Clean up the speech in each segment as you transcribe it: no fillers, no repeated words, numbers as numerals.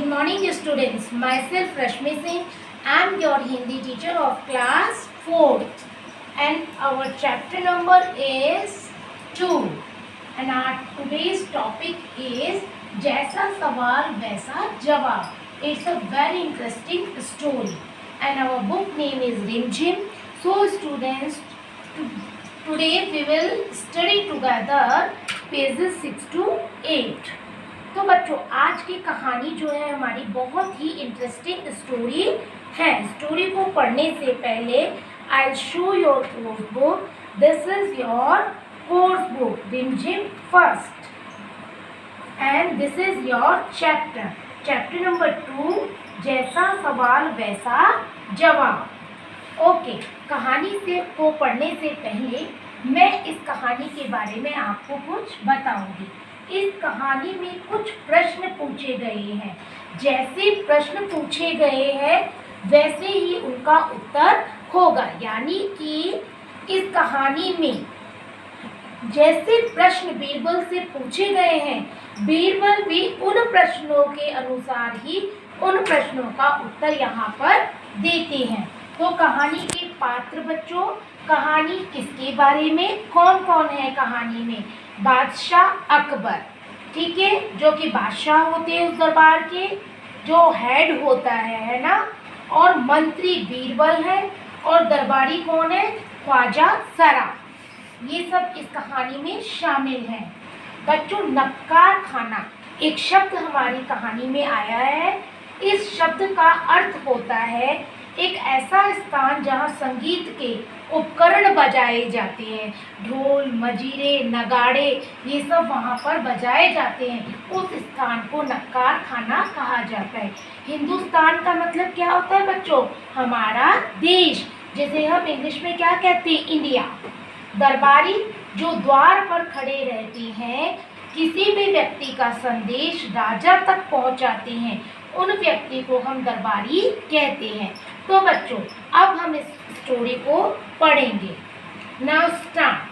morning students. Myself Rashmi Singh. I am your Hindi teacher of class 4th and our chapter number is 2 and our today's topic is जैसा सवाल वैसा जवाब. It's a very interesting story and our book name is Rim Jim. So students, today we will study together pages 6 to 8. तो बच्चों आज की कहानी जो है हमारी बहुत ही इंटरेस्टिंग स्टोरी है. स्टोरी को पढ़ने से पहले I will show your course book. This is your course book Rimjhim first and this is your chapter number 2 जैसा सवाल वैसा जवाब. ओके, कहानी से को पढ़ने से पहले मैं इस कहानी के बारे में आपको कुछ बताऊंगी. इस कहानी में कुछ प्रश्न पूछे गए हैं. जैसे प्रश्न पूछे गए हैं वैसे ही उनका उत्तर होगा. यानी कि इस कहानी में जैसे प्रश्न बीरबल से पूछे गए हैं बीरबल भी उन प्रश्नों के अनुसार ही उन प्रश्नों का उत्तर यहाँ पर देते हैं. तो कहानी के पात्र बच्चों, कहानी किसके बारे में, कौन कौन है कहानी में? बादशाह अकबर, ठीक है, जो कि बादशाह होते हैं उस दरबार के, जो हेड होता है ना, और मंत्री बीरबल है और दरबारी कौन है? ख्वाजा सरा. ये सब इस कहानी में शामिल हैं. बच्चों, नक्कार खाना एक शब्द हमारी कहानी में आया है. इस शब्द का अर्थ होता है एक ऐसा स्थान जहाँ संगीत के उपकरण बजाए जाते हैं. ढोल, मजीरे, नगाड़े ये सब वहाँ पर बजाए जाते हैं. उस स्थान को नक्कार खाना कहा जाता है. हिंदुस्तान का मतलब क्या होता है बच्चों? हमारा देश, जैसे हम इंग्लिश में क्या कहते हैं? इंडिया. दरबारी जो द्वार पर खड़े रहते हैं, किसी भी व्यक्ति का संदेश राजा तक पहुँचाते हैं, उन व्यक्ति को हम दरबारी कहते हैं. तो बच्चों अब हम इस स्टोरी को पढ़ेंगे. Now start.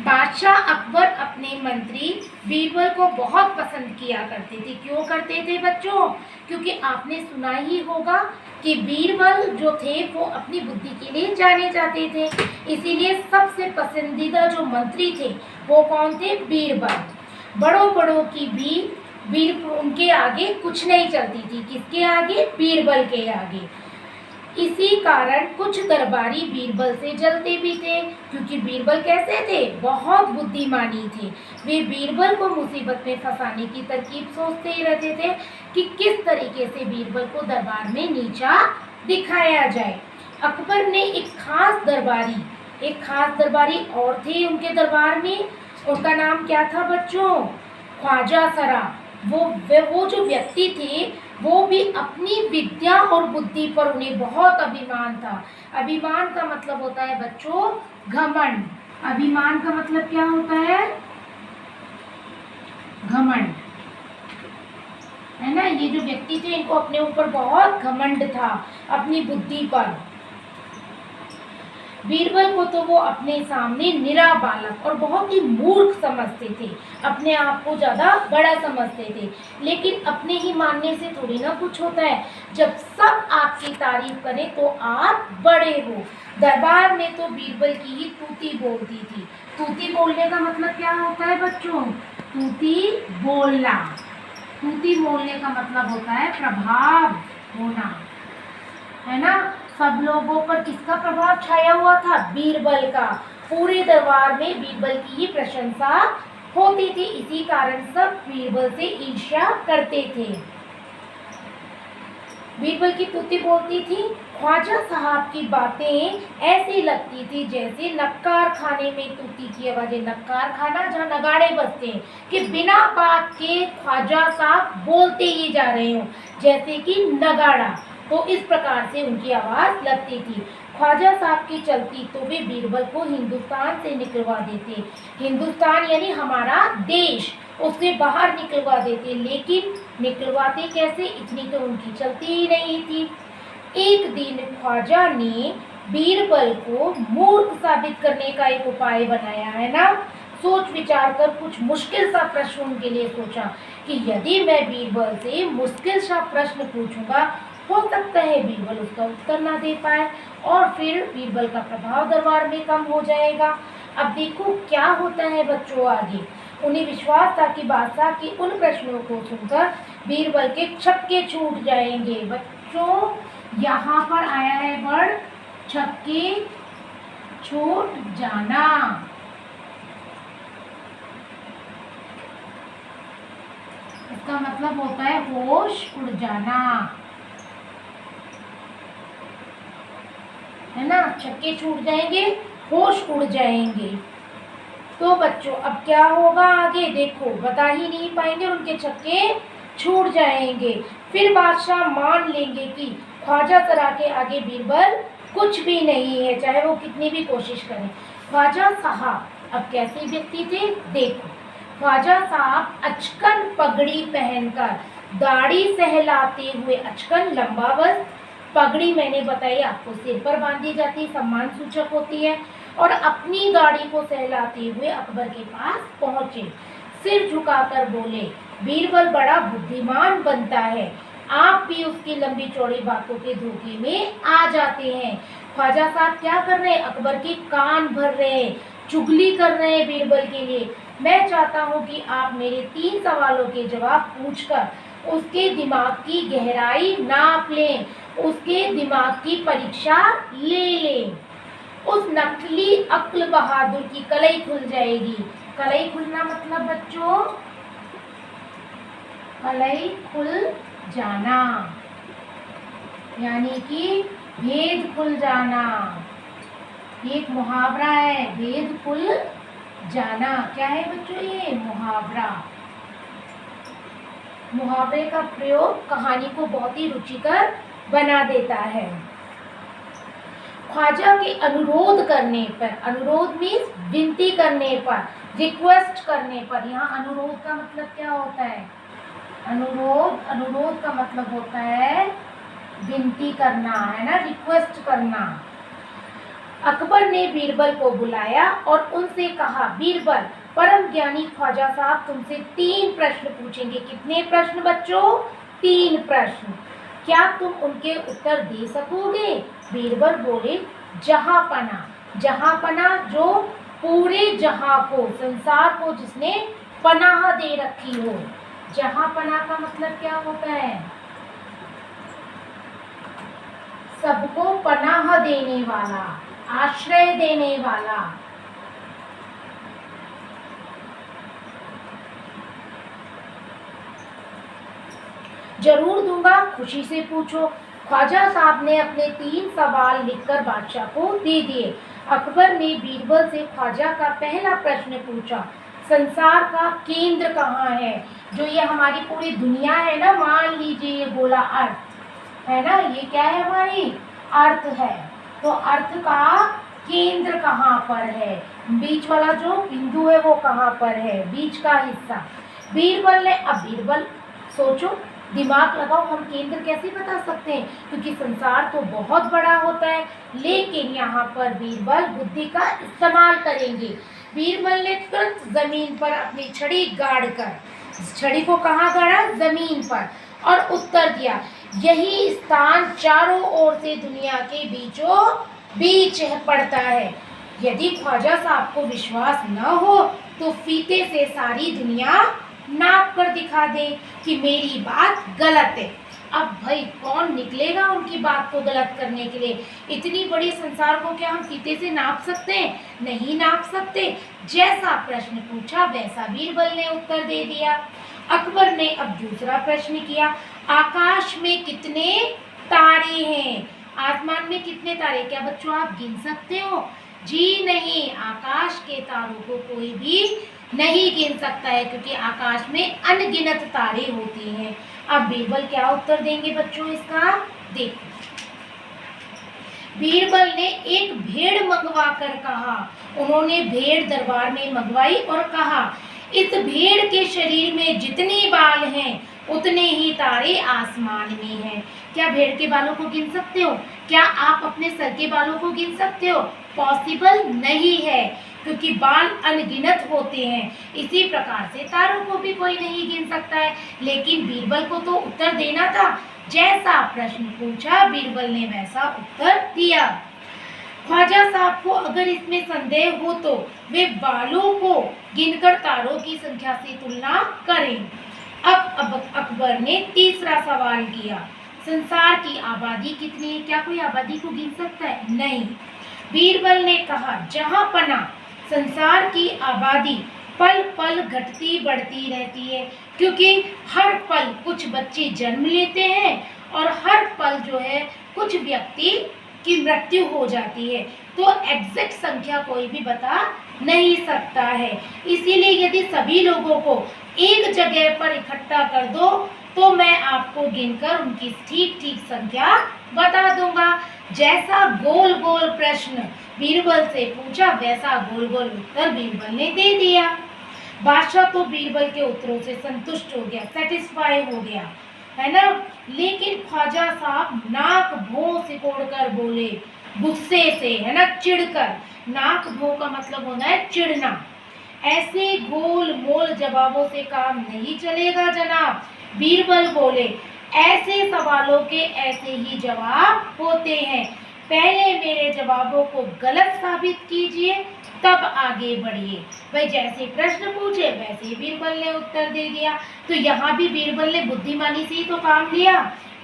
बादशाह अकबर अपने मंत्री बीरबल को बहुत पसंद किया करते थे. क्यों करते थे बच्चों? क्योंकि आपने सुना ही होगा कि बीरबल जो थे वो अपनी बुद्धि के लिए जाने जाते थे. इसीलिए सबसे पसंदीदा जो मंत्री थे वो कौन थे? बीरबल. बड़ों की भी उनके आगे कुछ नहीं चलती थी. किसके आगे? बीरबल के आगे. इसी कारण कुछ दरबारी बीरबल से जलते भी थे, क्योंकि बीरबल कैसे थे? बहुत बुद्धिमानी थे. वे बीरबल को मुसीबत में फंसाने की तरकीब सोचते ही रहते थे कि किस तरीके से बीरबल को दरबार में नीचा दिखाया जाए. अकबर ने एक खास दरबारी और थे उनके दरबार में. उनका नाम क्या था बच्चों? ख्वाजा सरा. वो जो व्यक्ति थे वो भी अपनी विद्या और बुद्धि पर उन्हें बहुत अभिमान था. अभिमान का मतलब होता है बच्चों घमंड. अभिमान का मतलब क्या होता है? घमंड, है ना. ये जो व्यक्ति थे इनको अपने ऊपर बहुत घमंड था, अपनी बुद्धि पर. बीरबल को तो वो अपने सामने निरा बालक और बहुत ही मूर्ख समझते थे. अपने आप को ज़्यादा बड़ा समझते थे. लेकिन अपने ही मानने से थोड़ी ना कुछ होता है. जब सब आपकी तारीफ करें तो आप बड़े हो. दरबार में तो बीरबल की ही तूती बोलती थी. तूती बोलने का मतलब क्या होता है बच्चों? तूती बोलना. तूती बोलने का मतलब होता है प्रभाव होना, है ना. सब लोगों पर किसका प्रभाव छाया हुआ था? बीरबल का. पूरे दरबार में बीरबल की ही प्रशंसा होती थी. इसी कारण सब बीरबल से ईर्ष्या करते थे. बीरबल की तूती बोलती थी. ख्वाजा साहब की बातें ऐसी लगती थी जैसे नक्कार खाने में तूती की आवाजें. नक्कार खाना जहाँ नगाड़े बजते हैं, कि बिना बात के ख्वाजा साहब बोलते ही जा रहे हो, जैसे कि नगाड़ा. तो इस प्रकार से उनकी आवाज़ लगती थी. ख्वाजा साहब की चलती तो वे बीरबल को हिंदुस्तान से निकलवा देते. हिंदुस्तान यानी हमारा देश, उससे बाहर निकलवा देते. लेकिन निकलवाते कैसे? इतनी तो उनकी चलती ही नहीं थी. एक दिन ख्वाजा ने बीरबल को मूर्ख साबित करने का एक उपाय बनाया, है ना. सोच विचार कर कुछ मुश्किल सा प्रश्न उनके लिए सोचा. कि यदि मैं बीरबल से मुश्किल सा प्रश्न पूछूंगा, हो सकता है बीरबल उसका उत्तर ना दे पाए और फिर बीरबल का प्रभाव दरबार में कम हो जाएगा। अब देखो क्या होता है बच्चों आगे। उन्हें विश्वास था कि बादशाह की उन प्रश्नों को सुनकर बीरबल के छक्के छूट जाएंगे। बच्चों यहाँ पर आया है वर्ड छक्के छूट जाना। इसका मतलब होता है होश उड़ जाना, है ना। छक्के छूट जाएंगे, होश उड़ जाएंगे। तो बच्चों अब क्या होगा आगे देखो, बता ही नहीं पाएंगे, उनके छक्के छूट जाएंगे। फिर बादशाह मान लेंगे कि ख्वाजा सरा के आगे बीरबल कुछ भी नहीं है, चाहे वो कितनी भी कोशिश करें। ख्वाजा साहब अब कैसे व्यक्ति थे देखो। ख्वाजा साहब अचकन पगड़ी पहनकर, दाढ़ी सहलाते हुए, अचकन लंबा वस्त्र, पगड़ी मैंने बताई आपको सिर पर बांधी जाती है, सम्मान सूचक होती है, और अपनी दाढ़ी को सहलाते हुए अकबर के पास पहुंचे। सिर झुकाकर बोले, बीरबल बड़ा बुद्धिमान बनता है, आप भी उसकी लंबी चौड़ी बातों के धोखे में आ जाते हैं। ख्वाजा साहब क्या कर रहे हैं, अकबर के कान भर रहे हैं, चुगली कर रहे हैं बीरबल के लिए। मैं चाहता हूं कि आप मेरे 3 सवालों के जवाब पूछकर उसके दिमाग की गहराई नाप लें, उसके दिमाग की परीक्षा ले लें। उस नकली अक्ल बहादुर की कलई खुल जाएगी। कलई खुलना मतलब बच्चों कलई खुल जाना, यानी कि भेद खुल जाना। एक मुहावरा है, भेद खुल जाना। क्या है बच्चों ये मुहावरा। मुहावरे का प्रयोग कहानी को बहुत ही रुचिकर बना देता है। ख्वाजा के अनुरोध करने पर, अनुरोध मीन्स विनती करने पर, रिक्वेस्ट करने पर। यहाँ अनुरोध का मतलब क्या होता है, अनुरोध का मतलब होता है विनती करना, है ना, रिक्वेस्ट करना। अकबर ने बीरबल को बुलाया और उनसे कहा, बीरबल परम ज्ञानी ख्वाजा साहब तुमसे 3 प्रश्न पूछेंगे। कितने प्रश्न बच्चों, 3 प्रश्न। क्या तुम उनके उत्तर दे सकोगे। बीरबल बोले, जहां पना, जहां पना जो पूरे जहां को, संसार को जिसने पनाह दे रखी हो। जहां पना का मतलब क्या होता है, सबको पनाह देने वाला, आश्रय देने वाला। जरूर दूंगा, खुशी से पूछो। ख्वाजा साहब ने अपने 3 सवाल लिखकर बादशाह को दे दिए। अकबर ने बीरबल से ख्वाजा का पहला प्रश्न पूछा, संसार का केंद्र कहाँ है। जो ये हमारी पूरी दुनिया है ना, मान लीजिए ये गोला अर्थ है ना, ये क्या है, हमारी अर्थ है। तो अर्थ का केंद्र कहाँ पर है, बीच वाला जो बिंदु है वो कहाँ पर है, बीच का हिस्सा। बीरबल ने, अब बीरबल सोचो, दिमाग लगाओ, हम केंद्र कैसे बता सकते हैं, क्योंकि संसार तो बहुत बड़ा होता है। लेकिन यहाँ पर बीरबल बुद्धि का इस्तेमाल करेंगे। बीरबल ने तुरंत जमीन पर अपनी छड़ी गाड़ कर, छड़ी को कहाँ गाड़ा, जमीन पर, और उत्तर दिया, यही स्थान चारों ओर से दुनिया के बीचों बीच पड़ता है। यदि ख्वाजा साहब को विश्वास न हो तो फीते से सारी दुनिया नाप कर दिखा दे कि मेरी बात गलत है। अब भाई कौन निकलेगा उनकी बात को गलत करने के लिए। इतनी बड़ी संसार को क्या हम फीते से नाप सकते हैं, नहीं नाप सकते। जैसा प्रश्न पूछा वैसा बीरबल ने उत्तर दे दिया। अकबर ने अब दूसरा प्रश्न किया, आकाश में कितने तारे हैं, आसमान में कितने तारे, क्या बच्चों आप गिन सकते हो। जी नहीं, आकाश के तारों को कोई भी नहीं गिन सकता है, क्योंकि आकाश में अनगिनत तारे होते हैं। अब बीरबल क्या उत्तर देंगे बच्चों इसका, देखो। बीरबल ने एक भेड़ मंगवा कर कहा, उन्होंने भेड़ दरबार में मंगवाई और कहा, इस भेड़ के शरीर में जितने बाल हैं उतने ही तारे आसमान में हैं। क्या भेड़ के बालों को गिन सकते हो, क्या आप अपने सर के बालों को गिन सकते हो, पॉसिबल नहीं है। क्योंकि बाल अनगिनत होते हैं। इसी प्रकार से तारों को भी कोई नहीं गिन सकता है। लेकिन बीरबल को तो उत्तर देना था, जैसा प्रश्न पूछा बीरबल ने वैसा उत्तर दिया। ख्वाजा साहब को अगर इसमें संदेह हो तो वे बालों को गिनकर तारों की संख्या से तुलना करें। अब अकबर ने तीसरा सवाल किया, संसार की आबादी कितनी है? क्या कोई आबादी को गिन सकता है? नहीं। बीरबल ने कहा, जहां पना संसार की आबादी पल पल घटती बढ़ती रहती है, क्योंकि हर पल कुछ बच्चे जन्म लेते हैं और हर पल जो है कुछ व्यक्ति की मृत्यु हो जाती है, तो एग्जैक्ट संख्या कोई भी बता नहीं सकता है। इसीलिए यदि सभी लोगों को एक जगह पर इकट्ठा कर दो तो मैं आपको गिनकर उनकी ठीक ठीक संख्या बता दूंगा। जैसा गोल गोल प्रश्न बीरबल से पूछा वैसा गोल गोल उत्तर बीरबल ने दे दिया। बादशाह तो बीरबल के उत्तरों से संतुष्ट हो गया, सेटिस्फाई हो गया, है ना। लेकिन ख्वाजा साहब नाक भौं सिकोड़कर बोले, गुस्से से, है ना, चिढ़कर। नाक भौं का मतलब होता है चिढ़ना। ऐसे गोल मोल जवाबों से काम नहीं चलेगा जनाब। बीरबल बोले, ऐसे सवालों के ऐसे ही जवाब होते हैं। पहले मेरे जवाबों को गलत साबित कीजिए, तब आगे बढ़िए। भाई जैसे प्रश्न पूछे वैसे बीरबल ने उत्तर दे दिया। तो यहाँ भी बीरबल ने बुद्धिमानी से ही तो काम लिया।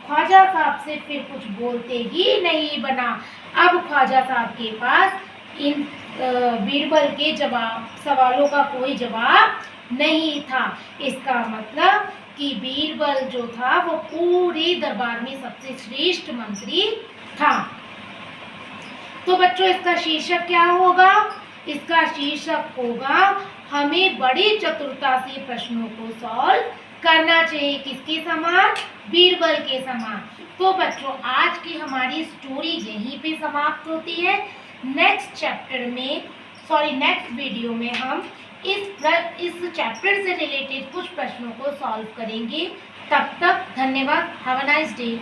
ख्वाजा साहब से फिर कुछ बोलते ही नहीं बना। अब ख्वाजा साहब के पास इन बीरबल के सवालों का कोई जवाब नहीं था। इसका मतलब कि बीरबल जो था वो पूरे दरबार में सबसे श्रेष्ठ मंत्री था। तो बच्चों इसका शीर्षक क्या होगा? इसका शीर्षक होगा, हमें बड़ी चतुरता से प्रश्नों को सॉल्व करना चाहिए। किसके समान? बीरबल के समान। तो बच्चों आज की हमारी स्टोरी यहीं पे समाप्त होती है। नेक्स्ट वीडियो में हम इस चैप्टर से रिलेटेड कुछ प्रश्नों को सॉल्व करेंगे। तब तक धन्यवाद। Have a nice day.